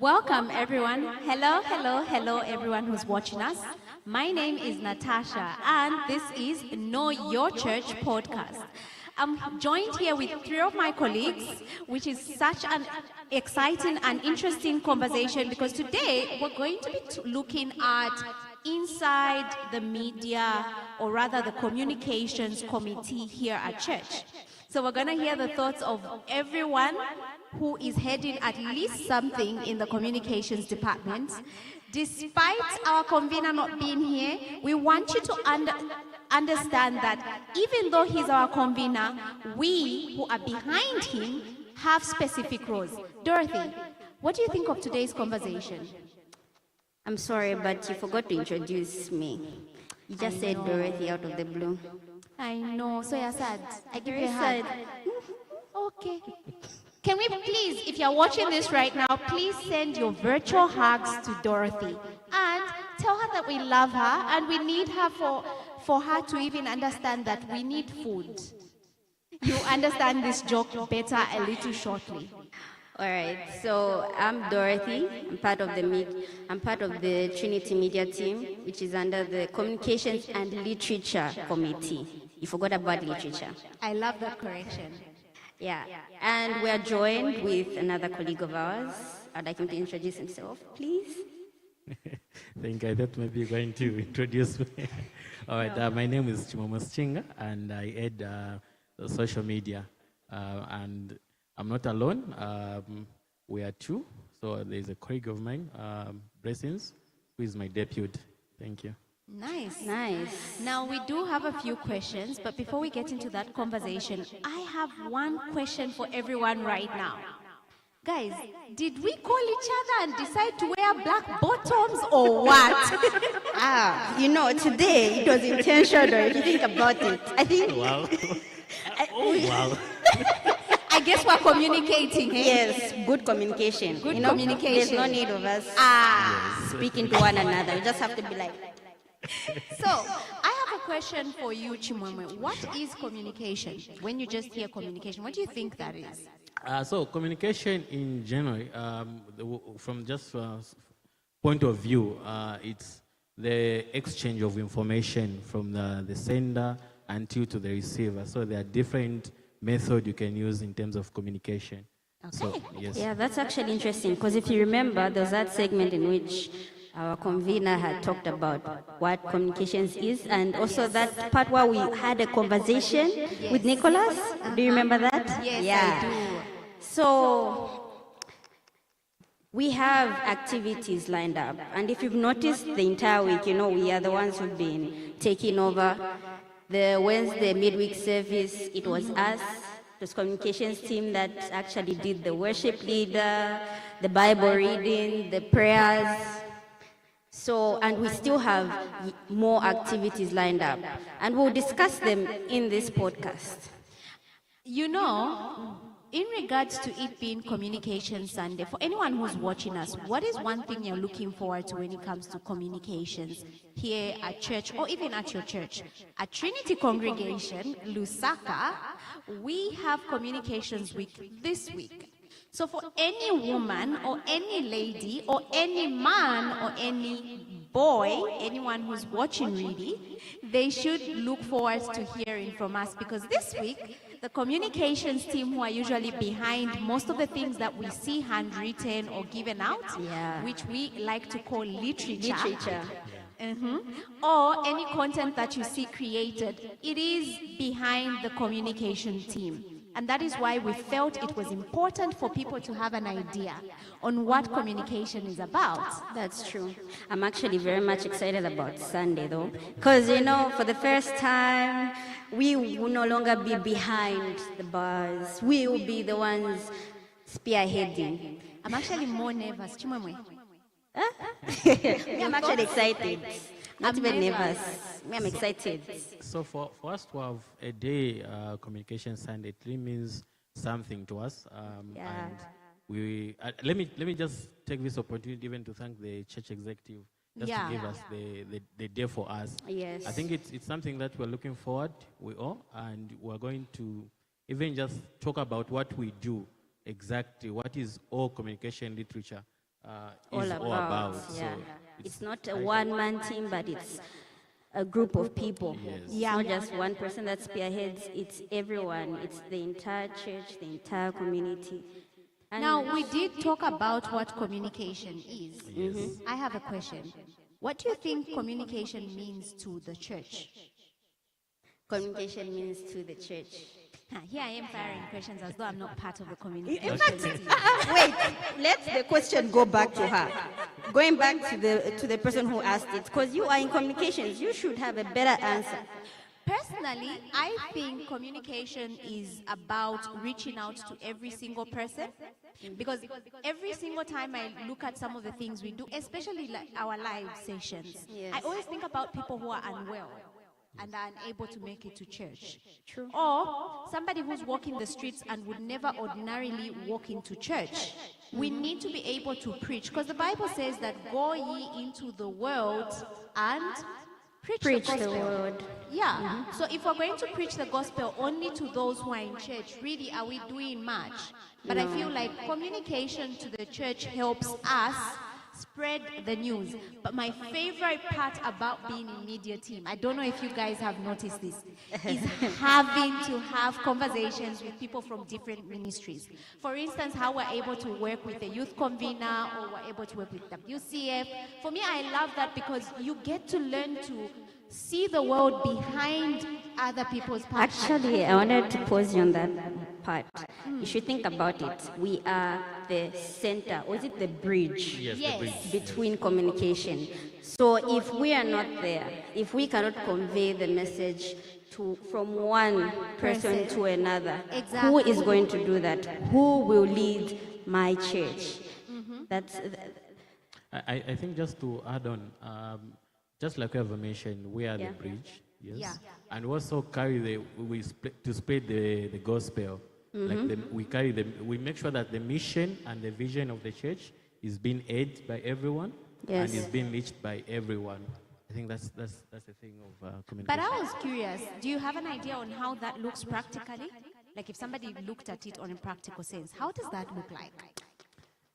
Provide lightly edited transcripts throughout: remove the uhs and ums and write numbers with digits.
Welcome, everyone. Hello, hello, hello, everyone who's watching us. My name is Natasha, and this is Know Your Church podcast. I'm joined here with three of my colleagues, which is such an exciting and interesting conversation because today we're going to be looking at inside the media, or rather the communications committee here at church. So we're going to hear the thoughts of everyone who is heading at least something in the communications department. Despite our convener not being here, we want you to understand that even though he's our convener, we who are behind him have specific roles. Dorothy, what do you think of today's conversation? I'm sorry, but you forgot to introduce me. You just said Dorothy out of the blue. I know, so you're sad. I give you a hug. Okay. Can we please, if you're watching this right now, please send your virtual hugs to Dorothy and tell her that we love her and we need her for her to even understand that we need food. You understand this joke better a little shortly. All right, so I'm Dorothy. I'm part of the Trinity Media team, which is under the Communications and Literature Committee. You forgot about literature. I love that correction. Yeah, and we are joined with another colleague of ours. I'd like him to introduce himself, please. I thought maybe you're going to introduce me. All right, my name is Chimomos Chinga, and I head the social media. And I'm not alone. We are two. So there's a colleague of mine, Blessings, who is my deputy. Thank you. Nice. Now, we do have a few questions, but before we get into that conversation, I have one question for everyone right now. Guys, did we call each other and decide to wear black bottoms or what? Today it was intentional if you think about it. I think... Wow. Wow. I guess we're communicating, eh? Yes, good communication. Good communication. There's no need of us speaking to one another. We just have to be like... So, I have a question for you, Chimwemwe. What is communication? When you just hear communication, what do you think that is? So communication in general, from just point of view, it's the exchange of information from the sender until to the receiver. So there are different methods you can use in terms of communication. Okay. So, yes. Yeah, that's actually interesting because if you remember, there was that segment in which our convener had talked about what communications is, and also that part where we had a conversation with Nicholas. Do you remember that? Yes, yeah. I do. So we have activities lined up, and if you've noticed the entire week, we are the ones who've been taking over. The Wednesday midweek service, it was us, the communications team that actually did the worship leader, the Bible reading, the prayers. So, and we still have more activities lined up, and we'll discuss them in this podcast. In regards to it being Communication Sunday, for anyone who's watching us, what is one thing you're looking forward to when it comes to communications here at church or even at your church? At Trinity Congregation, Lusaka, we have Communications Week this week. So for any woman or any lady or any man or any boy, anyone who's watching really, they should look forward to hearing from us because this week, the communications team who are usually behind most of the things that we see handwritten or given out, which we like to call literature. Or any content that you see created, it is behind the communication team. And that is why we felt it was important for people to have an idea on what communication is about. That's true. I'm actually very much excited about Sunday, though, because, for the first time, we will no longer be behind the bars. We will be the ones spearheading. I'm actually more nervous. Chimwemwe. I'm actually excited. Not even nervous. I'm excited. So for us to have a day communication Sunday, it really means something to us. And we let me just take this opportunity even to thank the church executive just to give us the day for us. Yes. I think it's something that we're looking forward, we all, and we're going to even just talk about what we do exactly, what is all communication literature, All is all about. yeah. So It's not a one-man team, but it's a group of people. Yes. It's Yeah. not just one person that spearheads, it's everyone. It's the entire church, the entire community. And Now, we did talk about what communication is. Yes. I have a question. What do you think communication means to the church? communication means to the church. Here I am firing questions as though I'm not part of the communication In fact, team. wait, let the question go back to her. Going back to the person who asked it, because you are in communications, you should have a better answer. Personally, I think communication is about reaching out to every single person, because every single time I look at some of the things we do, especially like our live sessions, Yes. I always think about people who are unwell and are unable to make it to church. True. Or somebody who's walking the streets and would never ordinarily walk into church. We need to be able to preach, because the Bible says that go ye into the world and preach Preach the gospel. word. Yeah. So if we're going to preach the gospel only to those who are in church, really, are we doing much? But I feel like communication to the church helps us spread the news. But my favorite part about being in media team, I don't know if you guys have noticed this, is having to have conversations with people from different ministries. For instance, how we're able to work with the youth convener, or we're able to work with WCF. For me, I love that because you get to learn to see the world behind other people's passion. Actually, I wanted to pause you on that part. You should think about it. We are the center, or is it the bridge Yes, Yes. the bridge. between communication? So if we are not there, if we cannot convey the message from one person to another, who Exactly. is going to do that? Who will lead my church? That's I think just to add on, just like you have mentioned, we are Yeah. the bridge, yes, Yeah. and we also carry to spread the gospel. Like we make sure that the mission and the vision of the church is being aired by everyone Yes. and is being reached by everyone. I think that's the thing of But communication. I was curious, do you have an idea on how that looks practically? Like if somebody looked at it on a practical sense, how does that look like?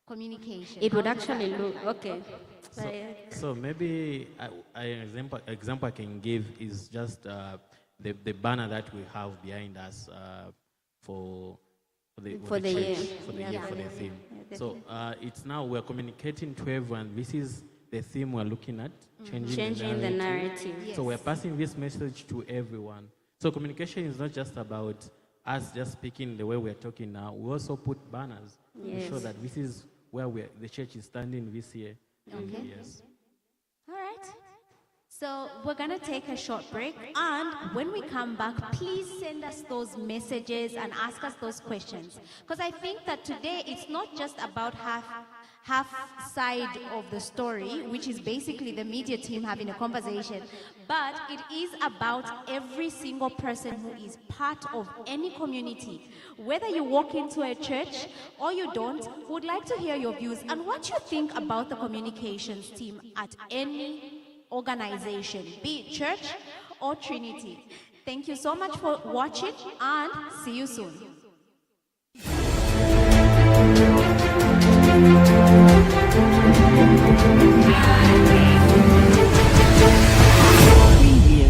Communication. it would how does that actually look look like? okay. So maybe an example I can give is just the banner that we have behind us for the For the church, year. for the Yeah, year, for for the the theme. the So it's now we're communicating to everyone. This is the theme we're looking at, Changing the narrative. So we're passing this message to everyone. So communication is not just about us just speaking the way we're talking now. We also put banners to show Yes. that this is where the church is standing this year. Okay. Yes. All right. So we're going to take a short break. And when we come back, please send us those messages and ask us those questions. Because I think that today it's not just about half side of the story, which is basically the media team having a conversation, but it is about every single person who is part of any community. Whether you walk into a church or you don't, would like to hear your views and what you think about the communications team at any organization, be it church or Trinity. Thank you so much for watching and see you soon. Preview.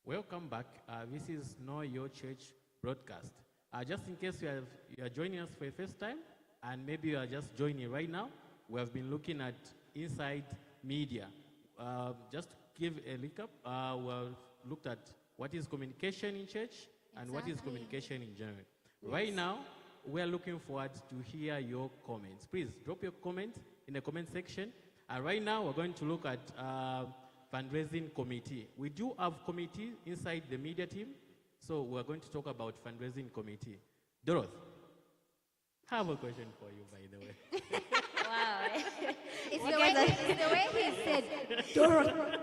Welcome back. This is Know Your Church broadcast. Just in case you are joining us for the first time, and maybe you are just joining right now, we have been looking at inside media. Just to give a recap, we have looked at what is communication in church and what is Exactly. communication in general. Right now, we are looking forward to hear your comments. Please drop your comment in the comment section. And right now, we're going to look at fundraising committee. We do have committee inside the media team, so we're going to talk about fundraising committee. Dorothy, I have a question for you, by the way. Wow. It's the way he said, Dorothy.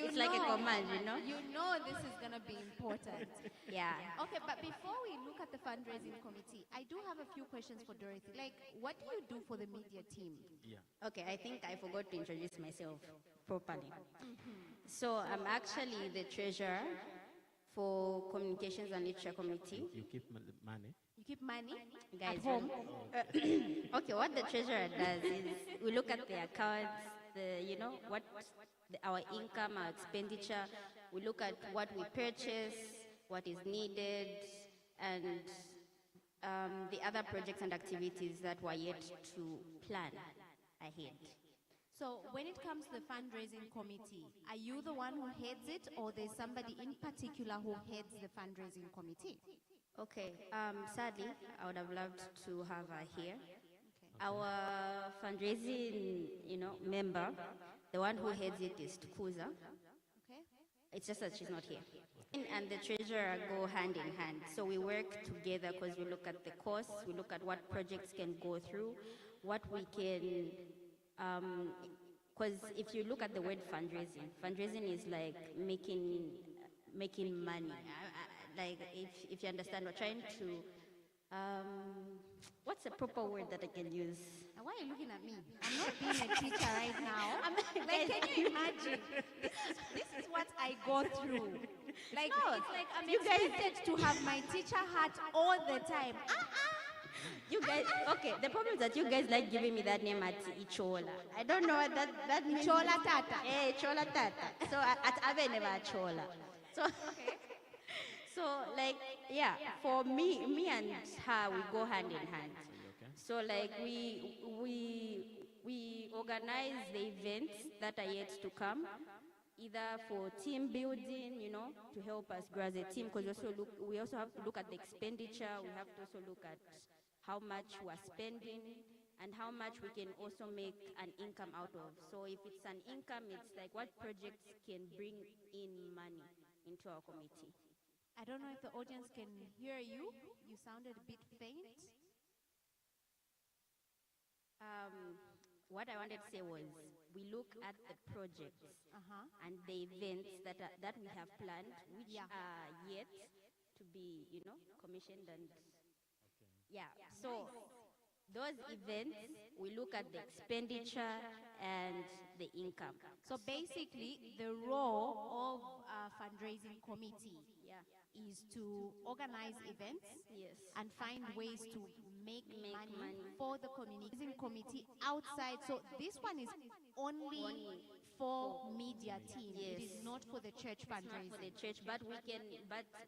It's like a command, you know? You know this is going to be important. Yeah. Okay, but before we look at the fundraising committee, I do have a few questions for Dorothy. Like, what do you do for the media team? Yeah. Okay, I think I forgot to introduce myself properly. So I'm actually the treasurer for Communications and Literature Committee. You keep money. You keep money Guys, at home. Okay, what the treasurer does is we look at the accounts, our income, our expenditure. We look at what we purchase, what is needed, and the other projects and activities that were yet to plan ahead. So when it comes to the fundraising committee, are you the one who heads it, or there's somebody in particular who heads the fundraising committee? Okay, sadly, I would have loved to have her here. Our fundraising, member, the one who heads it is Tukuza. Okay. It's just that she's not here. And the treasurer go hand in hand. So we work together because we look at the costs, we look at what projects can go through, what we can, because if you look at the word fundraising is like making money. Like if you understand, we're trying to, what's the proper word that I can use? Now, why are you looking at me? I'm not being a teacher right now. Can you imagine? This is what I go through. Like, No, it's like I'm you guys- expected to have my teacher hat all the time. You guys, okay, the problem is that you guys like giving me that name at Ichola. I don't know what that means. Ichola Tata. Eh, Ichola Tata. So at Ave never Chola. So, so like, yeah, for me and her, we go hand in hand. Okay. So like we organize the events that are yet to come, either for team building, to help us grow as a team, because we also have to look at the expenditure. We have to also look at how much we're spending and how much we can also make an income out of. So if it's an income, it's like what projects can bring in money into our committee. I don't know if the audience can hear you. You sounded a bit faint. What I wanted to say was we look at the projects Uh-huh. and the events that we have planned, which Yeah. are yet to be, commissioned and yeah. So those events, we look at the expenditure and the income. So basically, the role of a fundraising committee Yeah. is to organize events Yes. and find ways to make money money. for the communication committee outside. So this one is only for media team. It is Yes. not for the church Not for the fundraising. church, but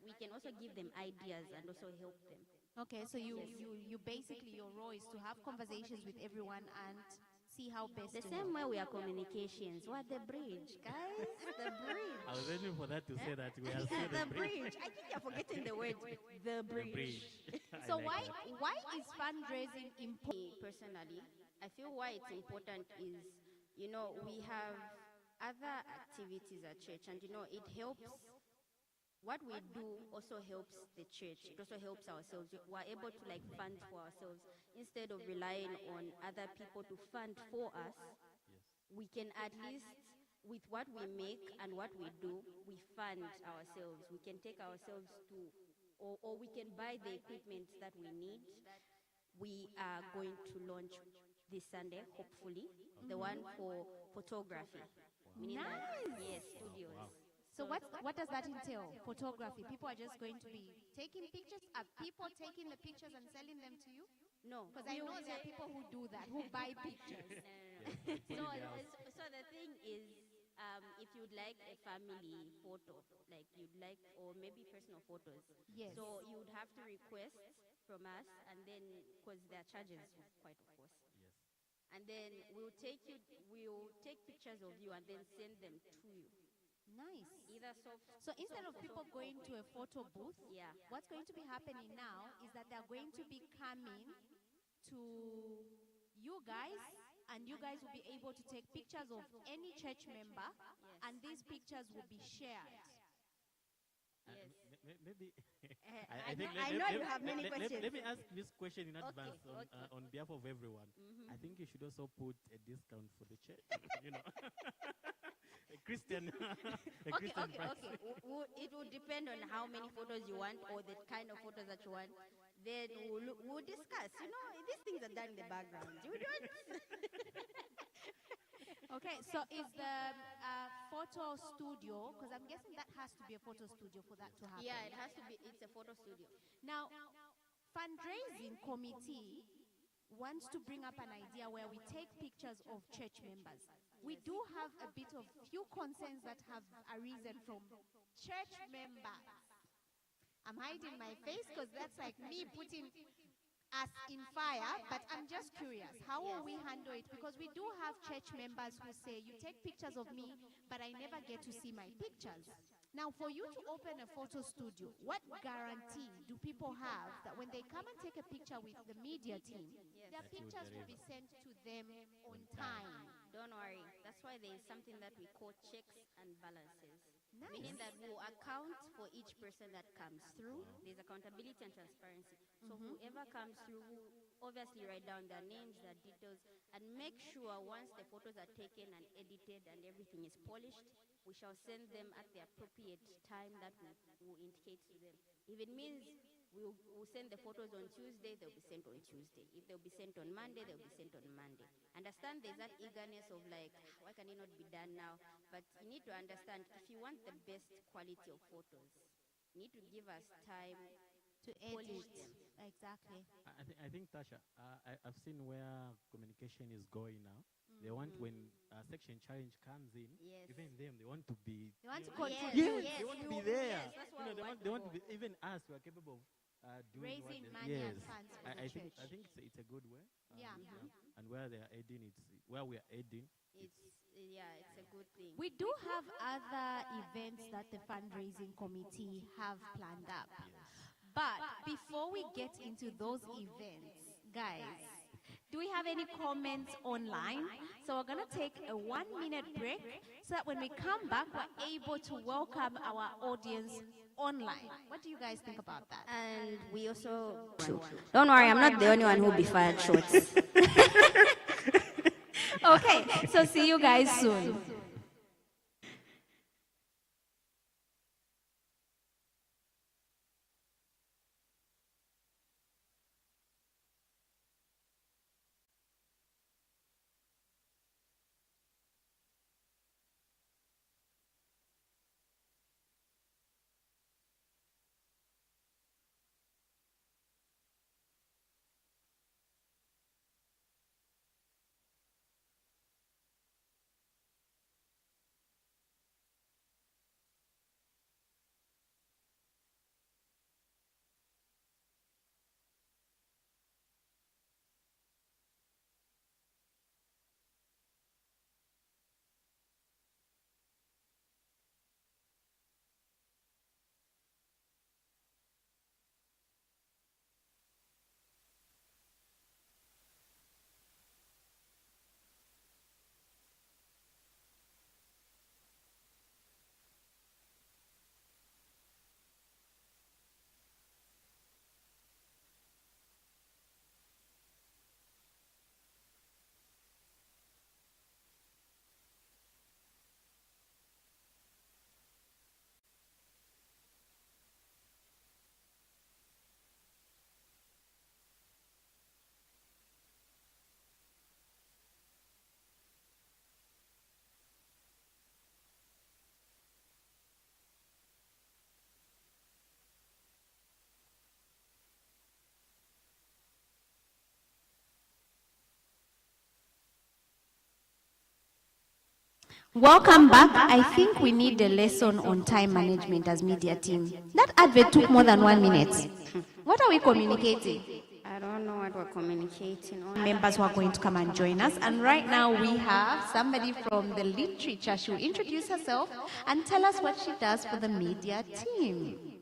we can also give them ideas and also help them. Okay, so you basically, your role is to have conversations with everyone and see how best The to same way we are communications. What the bridge, guys? The bridge. I was waiting for that to say that we are still The bridge. I think you're forgetting the word. The bridge. bridge. So I like that. why is fundraising important? Me, personally, I feel why it's important is, we have other activities at church, and it helps. What we do also helps the church. It also helps ourselves. We're able to fund for ourselves instead of relying on other people to fund for us. We can at least, with what we make and what we do, we fund ourselves. We can take ourselves to, or we can buy the equipment that we need. We are going to launch this Sunday, hopefully, the one for photography. Meaning that, yes, studios. So what does that entail? Photography. People are just going to be taking pictures. Are people taking the pictures and selling them to you? No, Because I know there are people who do that, who buy pictures. So the thing is, if you'd like a family photo, like you'd like, or maybe personal photos. Yes. So you would have to request from us, and then, because there are charges, quite of course. Yes. And then we'll take pictures of you and then send them to you. Nice. Either soft. So instead of people going to a photo booth, Yeah. what's going to be happening now is that they're going to be coming to you guys, and you guys will be able to take pictures of any church member, and these pictures will be shared. Yes. Maybe I know you have many questions. Let me ask this question in advance okay. on behalf of everyone. I think you should also put a discount for the church. You know, a Christian, a Christian price. Okay. It will depend on how many photos you want or the kind of photos that you want. Then we'll discuss. You know, these things are done in the background. You don't. Okay, so is the photo studio, because I'm guessing that has to be a photo studio for that to happen. Yeah, it has to be. It's a photo studio. Now, fundraising committee wants to bring up an idea where we take pictures of church members. We do have a bit of few concerns that have arisen from church members. I'm hiding my face because that's like me putting us in fire, but I'm just curious, how will we handle it? Because we do have church members who say, you take pictures of me, but I never get to see my pictures. Now, for you to open a photo studio, what guarantee do people have that when they come and take a picture with the media team, their pictures will be sent to them on time? Don't worry. That's why there is something that we call checks and balances. Nice. Meaning that we'll account for each person that comes through. There's accountability and transparency. So whoever comes through will obviously write down their names, their details, and make sure once the photos are taken and edited and everything is polished, we shall send them at the appropriate time that we will indicate to them. If it means we'll send the photos on Tuesday, they'll be sent on Tuesday. If they'll be sent on Monday, they'll be sent on Monday. Understand there's that eagerness of like, why can it not be done now? But you need to understand, if you want the best quality of photos, you need to give us time To polish edit. them. Exactly. I think Tasha, I've seen where communication is going now. They want when Section Challenge comes in, Yes. even them, they want to be. They want to you know, contribute. Yes, they want to be there. Yes, that's what we They want want to be, even us, we are capable of doing Raising what money yes. and funds for the I think church. it's a good way. Yeah. And where they are aiding, where we are aiding. It's a good thing. We do have other events that the fundraising committee have planned up. But before we get into those events, guys, do we have any comments online? So we're going to take a 1-minute break so that when we come back, we're able to welcome our audience online. What do you guys think about that? And we also... Don't worry, I'm not the only one who'll be fired shorts. Okay, so see you guys soon. Welcome back. I think we need a lesson on time management as media team. That advert took more than 1 minute. What are we communicating? I don't know what we're communicating on. Members who are going to come and join us. And right now we have somebody from the literature. She'll introduce herself and tell us what she does for the media team.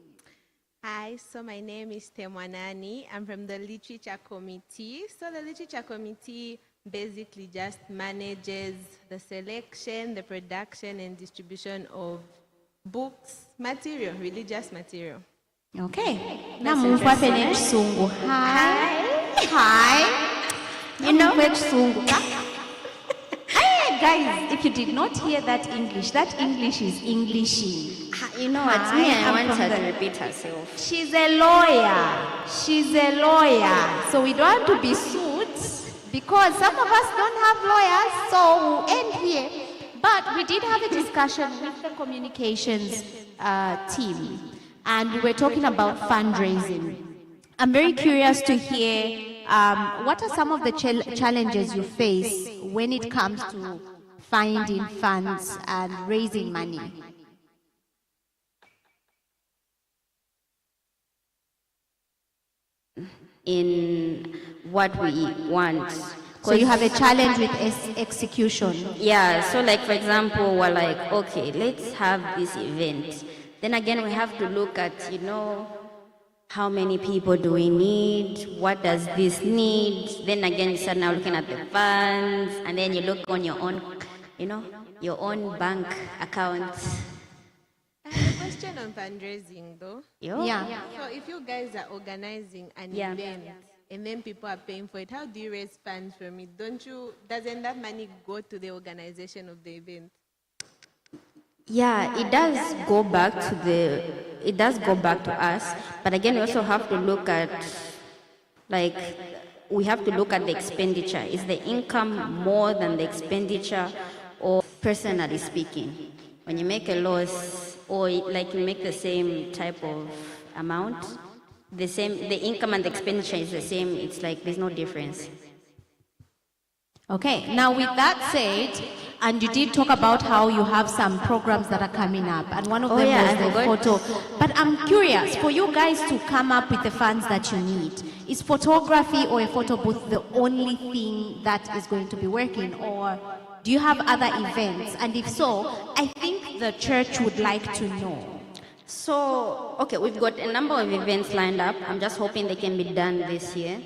Hi, so my name is Temwanani. I'm from the Literature Committee. So the Literature Committee basically just manages the selection, the production, and distribution of books, material, religious material. Okay. Now move up in Sungu. Hi. Hi. You know which Sungu? Hey guys, if you did not hear that English is Englishing. You know what? Me, I want her to repeat herself. She's a lawyer. She's a lawyer. So we don't have to be sued because some of us don't have lawyers, so we'll end here. But we did have a discussion with the communications team, and we were talking about fundraising. I'm very curious to hear what are some of the challenges you face when it comes to finding funds and raising money? In what we want. So you have a challenge with execution. Yeah, so like for example, we're like, okay, let's have this event. Then again, we have to look at, how many people do we need? What does this need? Then again, you start now looking at the funds, and then you look on your own, your own bank account. I have a question on fundraising though. Yeah. So if you guys are organizing an event and then people are paying for it, how do you raise funds from it? Doesn't that money go to the organization of the event? Yeah, it does go back to us, but again, we also have to look at, we have to look at the expenditure. Is the income more than the expenditure, or personally speaking? When you make a loss, or like you make the same type of amount, the income and the expenditure is the same, it's like there's no difference. Okay, now with that said, and you did talk about how you have some programs that are coming up, and one of them was the photo. But I'm curious, for you guys to come up with the funds that you need, is photography or a photo booth the only thing that is going to be working, or do you have other events? And if so, I think the church would like to know. So, okay, we've got a number of events lined up. I'm just hoping they can be done this year.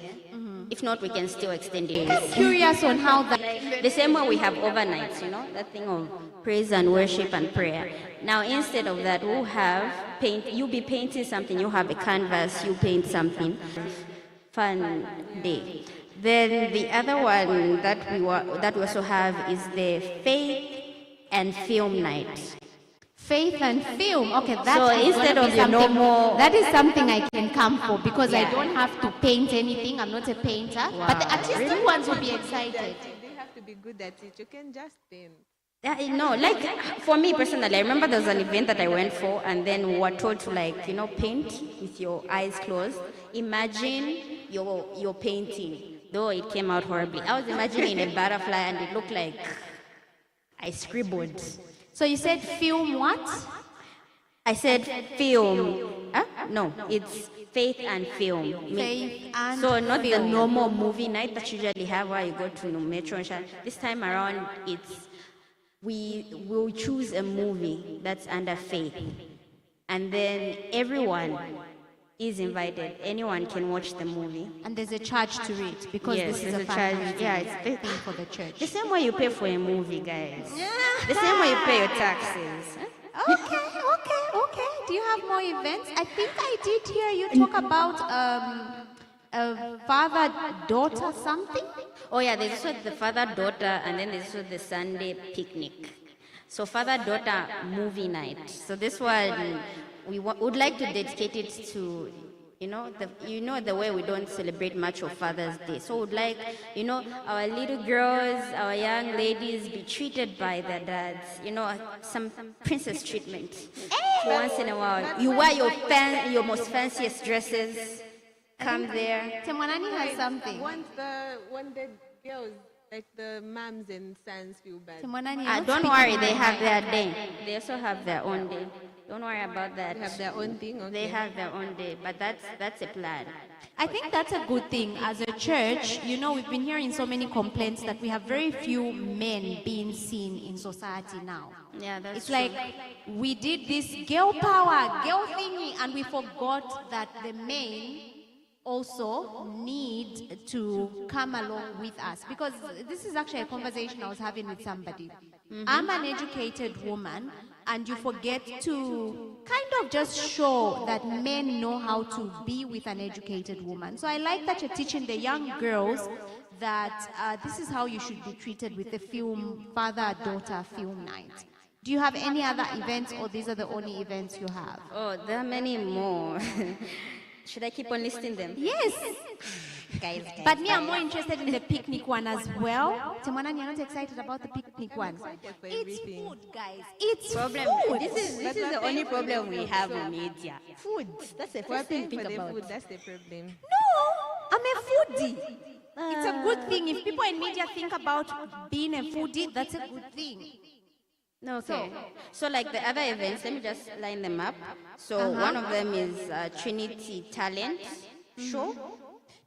If not, we can still extend it. I'm curious on how that... The same way we have overnights, that thing of praise and worship and prayer. Now, instead of that, we'll have you'll be painting something, you have a canvas, you paint something. Fun day. Then the other one that we also have is the faith and film night. Faith and film. Okay, that's so instead of your normal. That is something I can come for because I don't have to paint anything. I'm not a painter. Wow. But the artistic ones will be excited. They have to be good at it. You can just paint. No, like for me personally, I remember there was an event that I went for, and then we were told to paint with your eyes closed. Imagine you're painting, though it came out horribly. I was imagining a butterfly, and it looked like I scribbled. So you said film what? I said film. No, it's faith and film. Faith and so not film. The normal movie night that you usually have where you go to Metro and share. This time around, we will choose a movie that's under faith. And then everyone is invited. Anyone can watch the movie. And there's a charge to it because yes, this is a charge. Yeah, it's the thing for the church. The same way you pay for a movie, guys. The same way you pay your taxes. Okay. Do you have more events? I think I did hear you talk about a father-daughter something. Oh yeah, there's also the father-daughter, and then there's also the Sunday picnic. So father-daughter movie night. So this one, we would like to dedicate it to, the way we don't celebrate much of Father's Day. So we'd like, our little girls, our young ladies be treated by their dads, some princess treatment. Once in a while. You wear your most fanciest dresses, come there. Temwanani has something. Once the girls Like the moms and sons feel bad. Temwanani, you're not Don't speaking worry, my they have mind. their day. They also have their own day. Don't worry about that. They have their own thing. Okay. They have their own day, but that's a plan. I think that's a good thing. As a church, you know, we've been hearing so many complaints that we have very few men being seen in society now. Yeah, that's It's true. like we did this girl power, girl thingy, and we forgot that the men also need to come along with us. Because this is actually a conversation I was having with somebody. I'm an educated woman, and you forget to kind of just show that men know how to be with an educated woman. So I like that you're teaching the young girls that this is how you should be treated with the film father-daughter film night. Do you have any other events, or these are the only events you have? Oh, there are many more. Should I keep on listing them? Yes, Guys, but me, I'm more interested in the picnic one as well. Temwanani, you're not excited about the picnic one? excited for It's everything. food, guys. It's problem. food. This is the only problem we have in media. Food. That's the We're first thing paying to for think the about. food. That's the problem. No, I'm a foodie. It's a good thing. If people in media think about being a foodie, that's a good thing. Okay. So like the other events, let me just line them up. So one of them is Trinity Talent Show.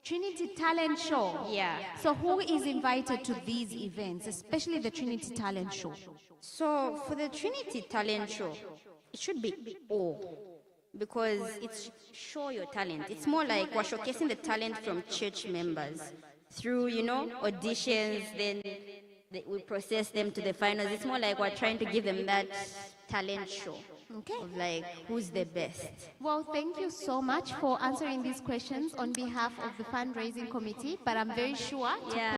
Trinity Talent Show. Yeah. So who is invited to these events, especially the Trinity Talent Show? So for the Trinity Talent Show, it should be all, because it's show your talent. It's more like we're showcasing the talent from church members through, auditions, then we process them to the finals. It's more like we're trying to give them that talent show. Okay. Of like who's the best. Well, thank you so much for answering these questions on behalf of the fundraising committee, but I'm very sure to Yeah.